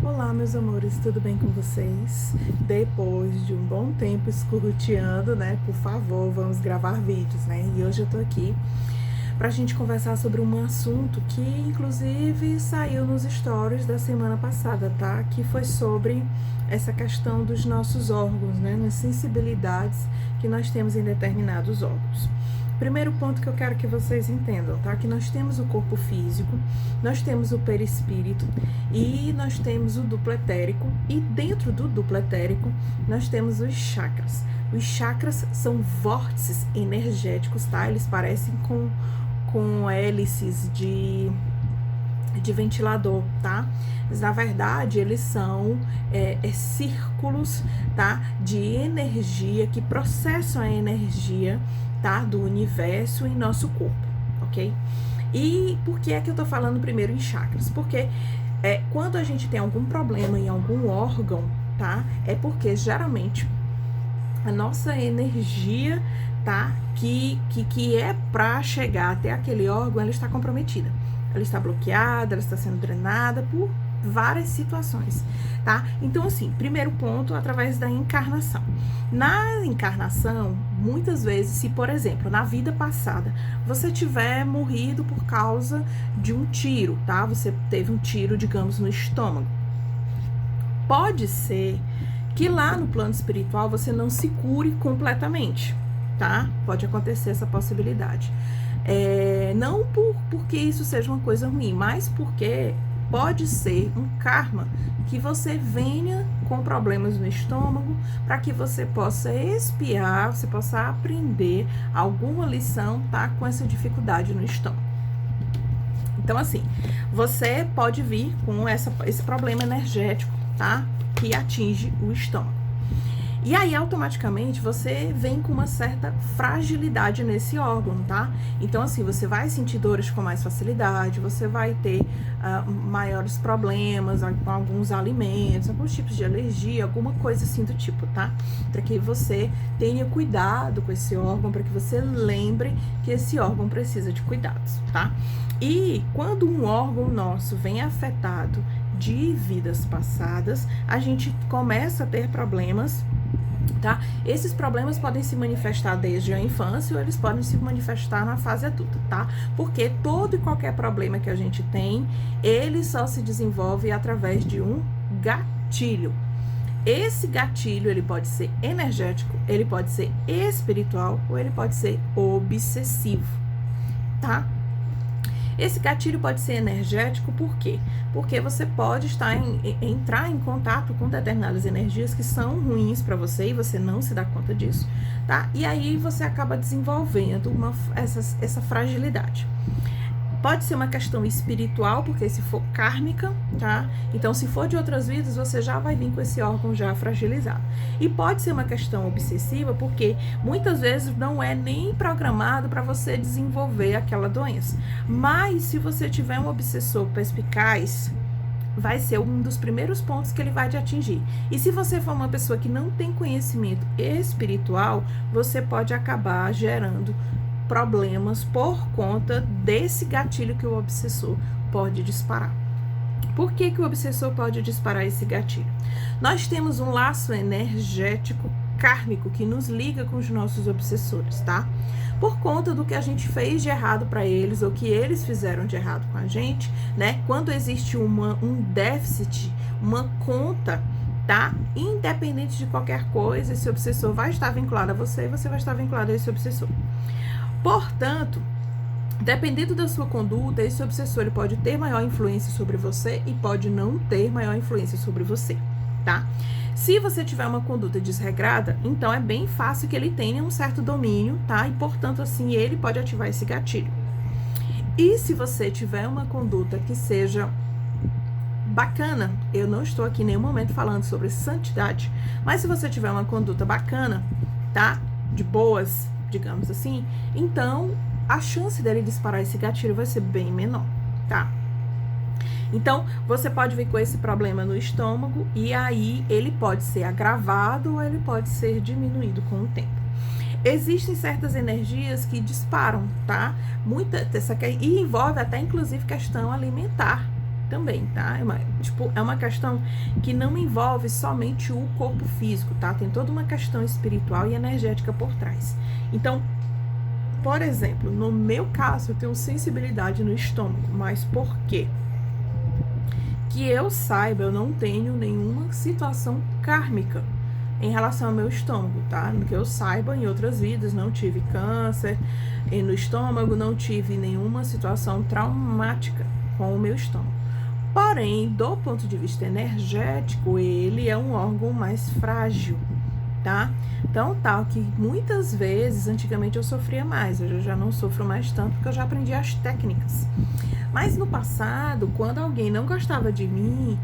Olá, meus amores, tudo bem com vocês? Depois de um bom tempo escruteando, né? Por favor, vamos gravar vídeos, né? E hoje eu tô aqui pra gente conversar sobre um assunto que, inclusive, saiu nos stories da semana passada, tá? Que foi sobre essa questão dos nossos órgãos, né? Nas sensibilidades que nós temos em determinados órgãos. Primeiro ponto que eu quero que vocês entendam, tá? Que nós temos o corpo físico, nós temos o perispírito e nós temos o duplo etérico, e dentro do duplo etérico nós temos os chakras. Os chakras são vórtices energéticos, tá? Eles parecem com hélices de ventilador, tá? Mas na verdade eles são círculos, tá? De energia que processam a energia, tá? Do universo em nosso corpo, ok? E por que é que eu tô falando primeiro em chakras? Porque quando a gente tem algum problema em algum órgão, tá? É porque geralmente a nossa energia, tá? Que é para chegar até aquele órgão, ela está comprometida. Ela está bloqueada, ela está sendo drenada por várias situações, tá? Então, assim, primeiro ponto, através da encarnação. Na encarnação, muitas vezes, se, por exemplo, na vida passada, você tiver morrido por causa de um tiro, tá? Você teve um tiro, digamos, no estômago. Pode ser que lá no plano espiritual você não se cure completamente, tá? Pode acontecer essa possibilidade. Não porque isso seja uma coisa ruim, mas porque pode ser um karma que você venha com problemas no estômago para que você possa expiar, você possa aprender alguma lição, tá? Com essa dificuldade no estômago. Então, assim, você pode vir com esse problema energético, tá? Que atinge o estômago. E aí, automaticamente, você vem com uma certa fragilidade nesse órgão, tá? Então, assim, você vai sentir dores com mais facilidade, você vai ter maiores problemas com alguns alimentos, alguns tipos de alergia, alguma coisa assim do tipo, tá? Para que você tenha cuidado com esse órgão, para que você lembre que esse órgão precisa de cuidados, tá? E quando um órgão nosso vem afetado de vidas passadas, a gente começa a ter problemas, tá? Esses problemas podem se manifestar desde a infância ou eles podem se manifestar na fase adulta, tá? Porque todo e qualquer problema que a gente tem, ele só se desenvolve através de um gatilho. Esse gatilho, ele pode ser energético, ele pode ser espiritual ou ele pode ser obsessivo, tá? Esse gatilho pode ser energético, por quê? Porque você pode entrar em contato com determinadas energias que são ruins para você e você não se dá conta disso, tá? E aí você acaba desenvolvendo essa fragilidade. Pode ser uma questão espiritual, porque se for kármica, tá? Então, se for de outras vidas, você já vai vir com esse órgão já fragilizado. E pode ser uma questão obsessiva, porque muitas vezes não é nem programado para você desenvolver aquela doença. Mas, se você tiver um obsessor perspicaz, vai ser um dos primeiros pontos que ele vai te atingir. E se você for uma pessoa que não tem conhecimento espiritual, você pode acabar gerando problemas por conta desse gatilho que o obsessor pode disparar. Por que o obsessor pode disparar esse gatilho? Nós temos um laço energético kármico que nos liga com os nossos obsessores, tá? Por conta do que a gente fez de errado para eles ou que eles fizeram de errado com a gente, né? Quando existe um déficit, uma conta, tá? Independente de qualquer coisa, esse obsessor vai estar vinculado a você e você vai estar vinculado a esse obsessor. Portanto, dependendo da sua conduta, esse obsessor ele pode ter maior influência sobre você e pode não ter maior influência sobre você, tá? Se você tiver uma conduta desregrada, então é bem fácil que ele tenha um certo domínio, tá? E, portanto, assim, ele pode ativar esse gatilho. E se você tiver uma conduta que seja bacana, eu não estou aqui em nenhum momento falando sobre santidade, mas se você tiver uma conduta bacana, tá? De boas, digamos assim, então a chance dele disparar esse gatilho vai ser bem menor, tá? Então, você pode vir com esse problema no estômago e aí ele pode ser agravado ou ele pode ser diminuído com o tempo. Existem certas energias que disparam, tá? E envolve até, inclusive, questão alimentar, também, tá? É uma questão que não envolve somente o corpo físico, tá? Tem toda uma questão espiritual e energética por trás. Então, por exemplo, no meu caso, eu tenho sensibilidade no estômago, mas por quê? Que eu saiba, eu não tenho nenhuma situação kármica em relação ao meu estômago, tá? Que eu saiba, em outras vidas, não tive câncer no estômago, não tive nenhuma situação traumática com o meu estômago. Porém, do ponto de vista energético, ele é um órgão mais frágil, tá? Então, tal que muitas vezes, antigamente eu sofria mais, hoje eu já não sofro mais tanto, porque eu já aprendi as técnicas. Mas no passado, quando alguém não gostava de mim,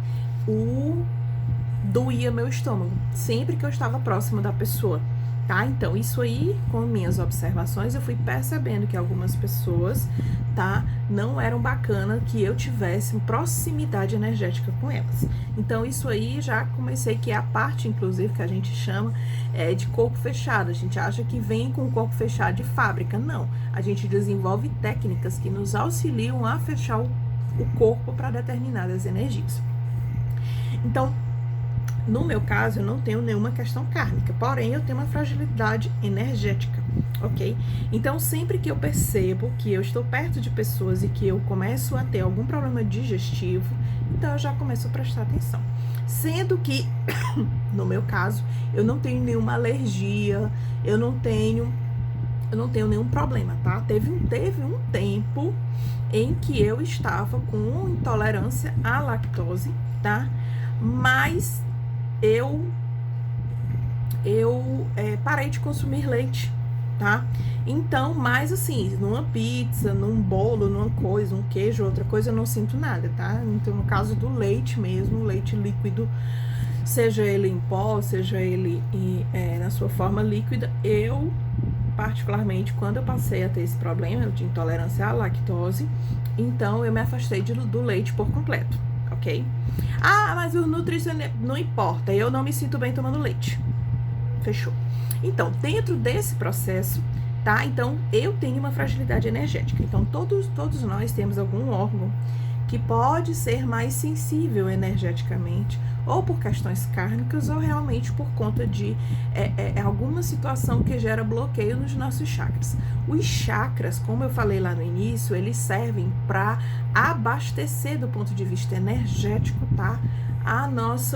doía meu estômago, sempre que eu estava próximo da pessoa, tá? Então, isso aí, com minhas observações, eu fui percebendo que algumas pessoas, tá, não eram bacana que eu tivesse proximidade energética com elas. Então, isso aí já comecei, que é a parte, inclusive, que a gente chama de corpo fechado. A gente acha que vem com o corpo fechado de fábrica. Não. A gente desenvolve técnicas que nos auxiliam a fechar o corpo para determinadas energias. Então, no meu caso, eu não tenho nenhuma questão kármica, porém eu tenho uma fragilidade energética, ok? Então, sempre que eu percebo que eu estou perto de pessoas e que eu começo a ter algum problema digestivo, então eu já começo a prestar atenção. Sendo que, no meu caso, eu não tenho nenhuma alergia, eu não tenho nenhum problema, tá? Teve um tempo em que eu estava com intolerância à lactose, tá? Mas eu parei de consumir leite, tá? Então, mas assim, numa pizza, num bolo, numa coisa, um queijo, outra coisa, eu não sinto nada, tá? Então, no caso do leite mesmo, leite líquido, seja ele em pó, seja ele na sua forma líquida, eu, particularmente, quando eu passei a ter esse problema de intolerância à lactose, então eu me afastei do leite por completo. Ok? Ah, mas o nutricionista não importa, eu não me sinto bem tomando leite. Fechou. Então, dentro desse processo, tá? Então, eu tenho uma fragilidade energética. Então, todos nós temos algum órgão que pode ser mais sensível energeticamente, ou por questões kármicas, ou realmente por conta de alguma situação que gera bloqueio nos nossos chakras. Os chakras, como eu falei lá no início, eles servem para abastecer do ponto de vista energético, tá?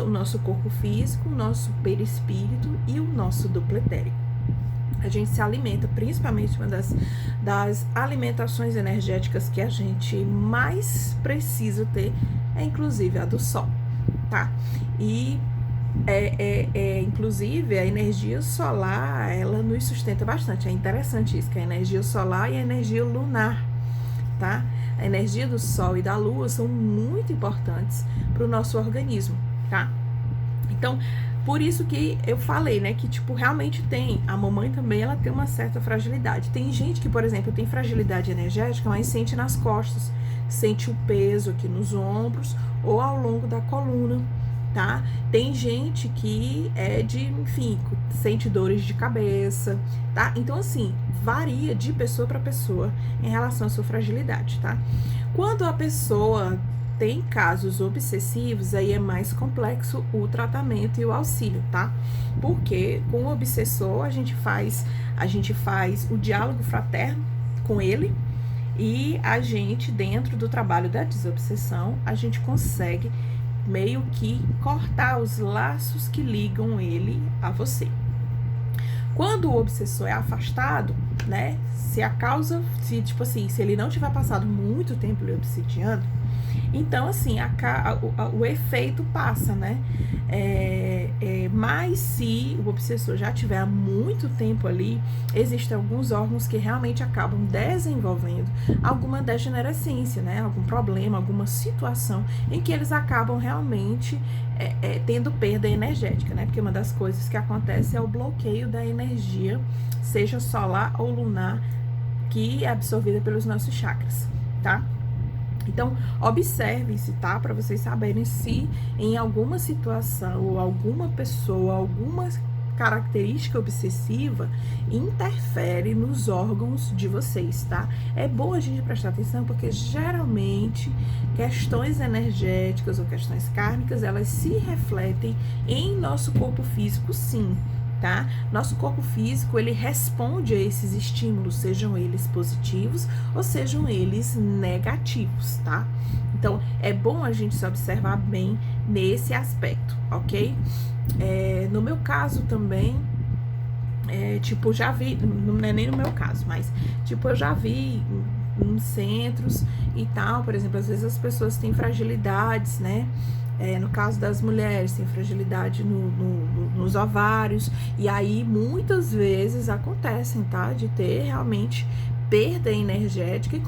O nosso corpo físico, o nosso perispírito e o nosso duplo etérico. A gente se alimenta, principalmente uma das alimentações energéticas que a gente mais precisa ter, é inclusive a do sol, tá? E inclusive a energia solar, ela nos sustenta bastante. É interessante isso, que a energia solar e a energia lunar, tá? A energia do sol e da lua são muito importantes para o nosso organismo, tá? Então, por isso que eu falei, né, que tipo, realmente tem, a mamãe também, ela tem uma certa fragilidade. Tem gente que, por exemplo, tem fragilidade energética, mas sente nas costas, sente o peso aqui nos ombros ou ao longo da coluna, tá? Tem gente que enfim, sente dores de cabeça, tá? Então, assim, varia de pessoa para pessoa em relação à sua fragilidade, tá? Quando a pessoa tem casos obsessivos, aí é mais complexo o tratamento e o auxílio, tá? Porque com o obsessor a gente faz o diálogo fraterno com ele, e a gente, dentro do trabalho da desobsessão, a gente consegue meio que cortar os laços que ligam ele a você. Quando o obsessor é afastado, né, se ele não tiver passado muito tempo lhe obsidiando, então, assim, o efeito passa, né? Mas se o obsessor já tiver há muito tempo ali, existem alguns órgãos que realmente acabam desenvolvendo alguma degenerescência, né? Algum problema, alguma situação em que eles acabam realmente tendo perda energética, né? Porque uma das coisas que acontece é o bloqueio da energia, seja solar ou lunar, que é absorvida pelos nossos chakras, tá? Então, observem-se, tá? Para vocês saberem se em alguma situação ou alguma pessoa, alguma característica obsessiva interfere nos órgãos de vocês, tá? É bom a gente prestar atenção porque geralmente questões energéticas ou questões kármicas, elas se refletem em nosso corpo físico, sim, tá? Nosso corpo físico, ele responde a esses estímulos, sejam eles positivos ou sejam eles negativos, tá? Então, é bom a gente se observar bem nesse aspecto, ok? No meu caso também, tipo, já vi, não é nem no meu caso, mas, tipo, eu já vi em centros e tal, por exemplo, às vezes as pessoas têm fragilidades, né? No caso das mulheres, tem fragilidade nos ovários, e aí muitas vezes acontecem, tá? De ter realmente perda energética e,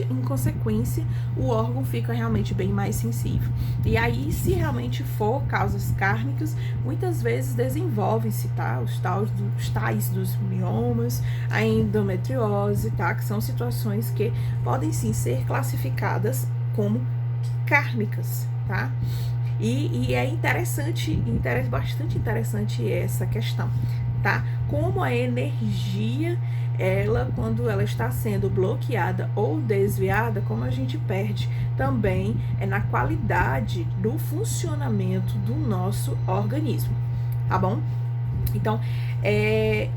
em consequência, o órgão fica realmente bem mais sensível. E aí, se realmente for causas kármicas, muitas vezes desenvolvem-se, tá? Os tais dos miomas, a endometriose, tá? Que são situações que podem sim ser classificadas como kármicas, tá? E é bastante interessante essa questão, tá? Como a energia, quando ela está sendo bloqueada ou desviada, como a gente perde também na qualidade do funcionamento do nosso organismo, tá bom? Então,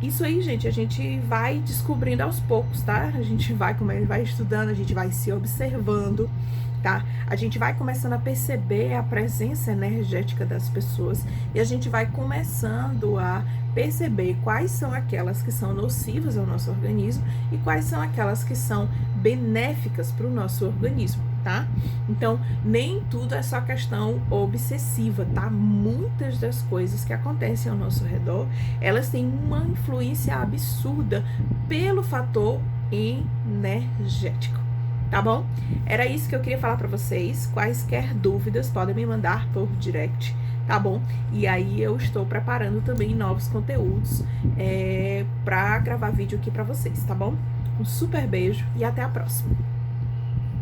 isso aí, gente, a gente vai descobrindo aos poucos, tá? A gente vai estudando, a gente vai se observando, tá? A gente vai começando a perceber a presença energética das pessoas e a gente vai começando a perceber quais são aquelas que são nocivas ao nosso organismo e quais são aquelas que são benéficas para o nosso organismo, tá? Então, nem tudo é só questão obsessiva, tá? Muitas das coisas que acontecem ao nosso redor, elas têm uma influência absurda pelo fator energético. Tá bom? Era isso que eu queria falar pra vocês. Quaisquer dúvidas podem me mandar por direct, tá bom? E aí eu estou preparando também novos conteúdos pra gravar vídeo aqui pra vocês, tá bom? Um super beijo e até a próxima.